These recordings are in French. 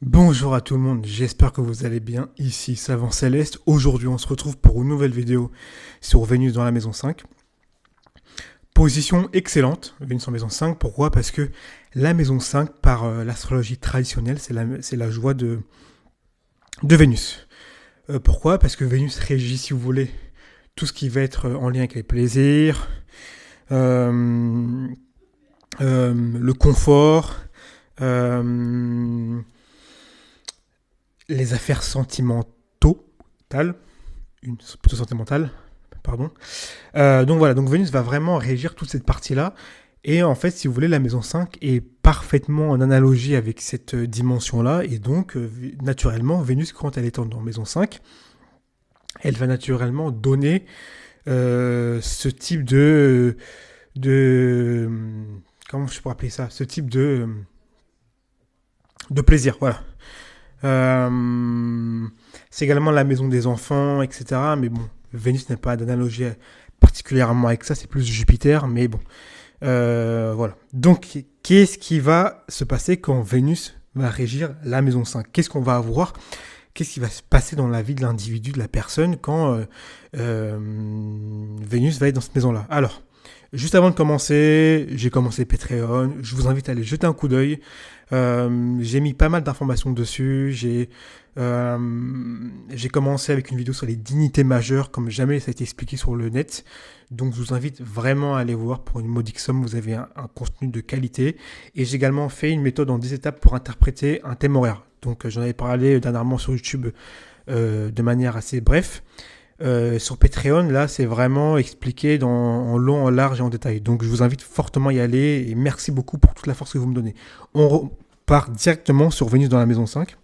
Bonjour à tout le monde, j'espère que vous allez bien. Ici Savant Céleste. Aujourd'hui, on se retrouve pour une nouvelle vidéo sur Vénus dans la maison 5. Position excellente, Vénus en maison 5. Pourquoi? Parce que la maison 5, par l'astrologie traditionnelle, c'est la joie de Vénus. Pourquoi? Parce que Vénus régit, si vous voulez, tout ce qui va être en lien avec les plaisirs, euh, le confort, euh, les affaires sentimentales, plutôt sentimentale, pardon. Donc voilà, donc Vénus va vraiment régir toute cette partie-là. Et en fait, si vous voulez, la maison 5 est parfaitement en analogie avec cette dimension-là. Et donc, naturellement, Vénus, quand elle est en maison 5, elle va naturellement donner ce type de. Comment je pourrais appeler ça? Ce type de plaisir, voilà. C'est également la maison des enfants, etc. Mais bon, Vénus n'a pas d'analogie particulièrement avec ça, c'est plus Jupiter, mais bon. Voilà. Donc, qu'est-ce qui va se passer quand Vénus va régir la maison 5? Qu'est-ce qu'on va avoir? Qu'est-ce qui va se passer dans la vie de l'individu, de la personne, quand Vénus va être dans cette maison-là? Alors, juste avant de commencer, j'ai commencé Patreon. Je vous invite à aller jeter un coup d'œil. J'ai mis pas mal d'informations dessus. Euh, j'ai commencé avec une vidéo sur les dignités majeures, comme jamais ça a été expliqué sur le net. Donc je vous invite vraiment à aller voir pour une modique somme. Vous avez un contenu de qualité. Et j'ai également fait une méthode en 10 étapes pour interpréter un thème horaire. Donc j'en avais parlé dernièrement sur YouTube de manière assez bref. Sur Patreon, là, c'est vraiment expliqué en long, en large et en détail. Donc, je vous invite fortement à y aller et merci beaucoup pour toute la force que vous me donnez. On part directement sur Vénus dans la maison 5.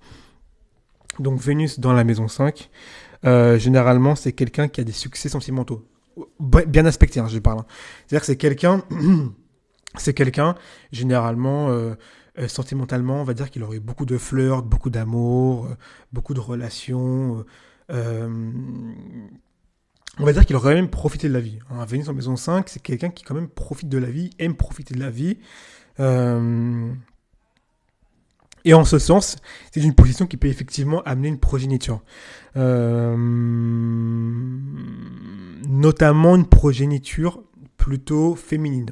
Donc, Vénus dans la maison 5, généralement, c'est quelqu'un qui a des succès sentimentaux. Bien aspecté, hein, je parle. C'est-à-dire que c'est quelqu'un, généralement, sentimentalement, on va dire qu'il aurait beaucoup de flirts, beaucoup d'amour, beaucoup de relations. On va dire qu'il aurait même profité de la vie. Hein, Vénus en maison 5, c'est quelqu'un qui quand même profite de la vie, aime profiter de la vie. Euh, et en ce sens, c'est une position qui peut effectivement amener une progéniture. Euh, Notamment une progéniture plutôt féminine.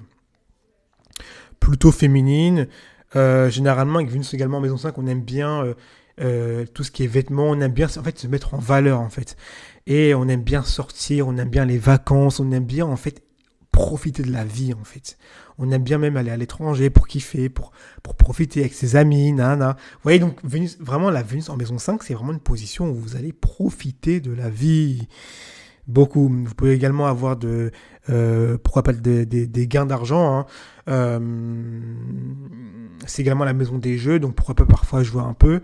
Plutôt féminine. Généralement, avec Vénus également en maison 5, on aime bien tout ce qui est vêtements, on aime bien en fait se mettre en valeur en fait. Et on aime bien sortir, on aime bien les vacances, on aime bien en fait profiter de la vie en fait. On aime bien même aller à l'étranger pour kiffer, pour profiter avec ses amis, nana. Vous voyez donc Vénus, vraiment la Vénus en maison 5, c'est vraiment une position où vous allez profiter de la vie. Beaucoup. Vous pouvez également avoir pourquoi pas des gains d'argent. Hein. C'est également la maison des jeux, donc pourquoi pas parfois jouer un peu.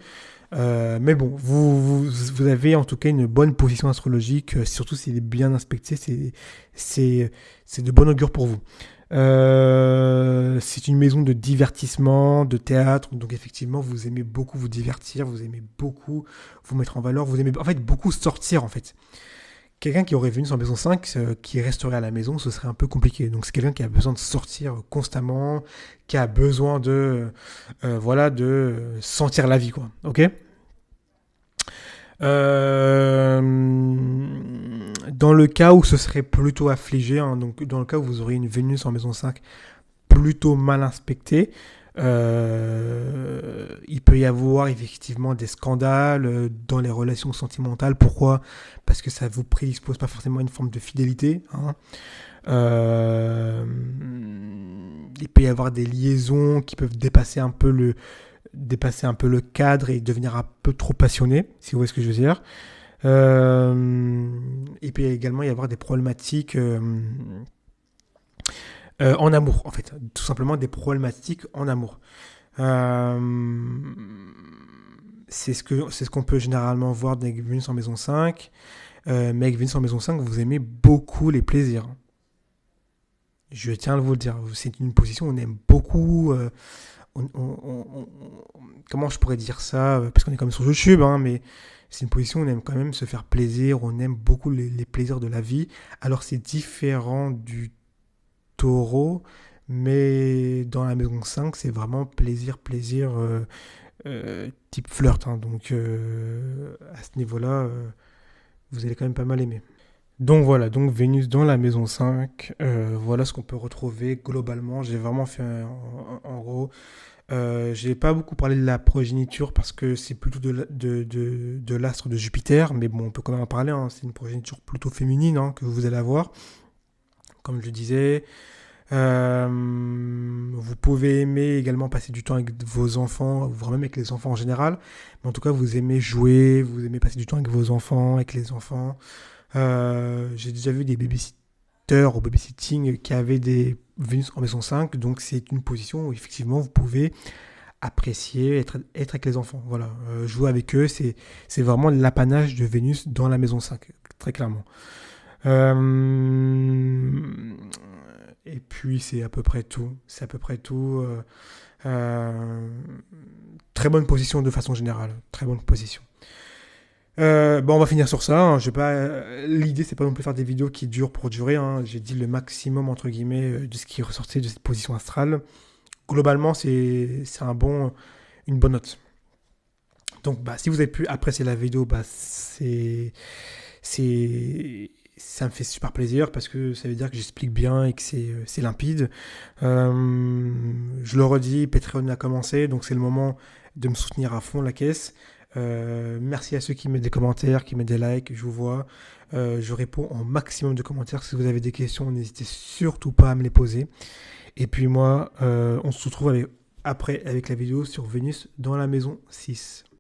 Mais bon, vous avez en tout cas une bonne position astrologique, surtout s'il est bien inspecté, c'est de bon augure pour vous. C'est une maison de divertissement, de théâtre, donc effectivement vous aimez beaucoup vous divertir, vous aimez beaucoup vous mettre en valeur, vous aimez en fait beaucoup sortir en fait. Quelqu'un qui aurait Vénus en maison 5, qui resterait à la maison, ce serait un peu compliqué. Donc c'est quelqu'un qui a besoin de sortir constamment, qui a besoin voilà, de sentir la vie, quoi. Ok. Euh, Dans le cas où ce serait plutôt affligé, hein, donc dans le cas où vous auriez une Vénus en maison 5 plutôt mal inspectée, il peut y avoir effectivement des scandales dans les relations sentimentales. Pourquoi? Parce que ça vous prédispose pas forcément à une forme de fidélité. Hein. Euh, il peut y avoir des liaisons qui peuvent dépasser un peu le cadre et devenir un peu trop passionné, si vous voyez ce que je veux dire. Il peut également y avoir des problématiques en amour, en fait. Tout simplement des problématiques en amour. Euh, c'est ce qu'on peut généralement voir avec Vénus en maison 5. Mais avec Vénus en maison 5, vous aimez beaucoup les plaisirs. Je tiens à vous le dire. C'est une position où on aime beaucoup. Comment je pourrais dire ça? Parce qu'on est quand même sur YouTube, hein, mais c'est une position où on aime quand même se faire plaisir. On aime beaucoup les plaisirs de la vie. Alors c'est différent du taureau, mais dans la maison 5, c'est vraiment plaisir, plaisir. type flirt, hein. Donc à ce niveau-là, vous allez quand même pas mal aimer. Donc voilà, donc Vénus dans la maison 5, voilà ce qu'on peut retrouver globalement. J'ai vraiment fait en gros. J'ai pas beaucoup parlé de la progéniture parce que c'est plutôt de l'astre de Jupiter, mais bon, on peut quand même en parler, hein. C'est une progéniture plutôt féminine, hein, que vous allez avoir, comme je le disais. Vous pouvez aimer également passer du temps avec vos enfants, voire même avec les enfants en général. Mais en tout cas, vous aimez jouer, vous aimez passer du temps avec vos enfants, avec les enfants. J'ai déjà vu des babysitters au babysitting qui avaient des Vénus en maison 5, donc c'est une position où effectivement vous pouvez apprécier, être avec les enfants. Voilà, jouer avec eux, c'est vraiment l'apanage de Vénus dans la maison 5, très clairement. Et puis c'est à peu près tout. C'est à peu près tout. Euh, Très bonne position de façon générale. Très bonne position. Bon, on va finir sur ça, hein. Je vais pas, l'idée, c'est pas non plus faire des vidéos qui durent pour durer, hein. J'ai dit le maximum, entre guillemets, de ce qui ressortait de cette position astrale. Globalement, c'est une bonne note. Donc, bah, si vous avez pu apprécier la vidéo, bah, ça me fait super plaisir parce que ça veut dire que j'explique bien et que c'est limpide. Je le redis, Patreon a commencé, donc c'est le moment de me soutenir à fond la caisse. Merci à ceux qui mettent des commentaires, qui mettent des likes, je vous vois. Je réponds en maximum de commentaires. Si vous avez des questions, n'hésitez surtout pas à me les poser. Et puis moi, on se retrouve après avec la vidéo sur Vénus dans la maison 6.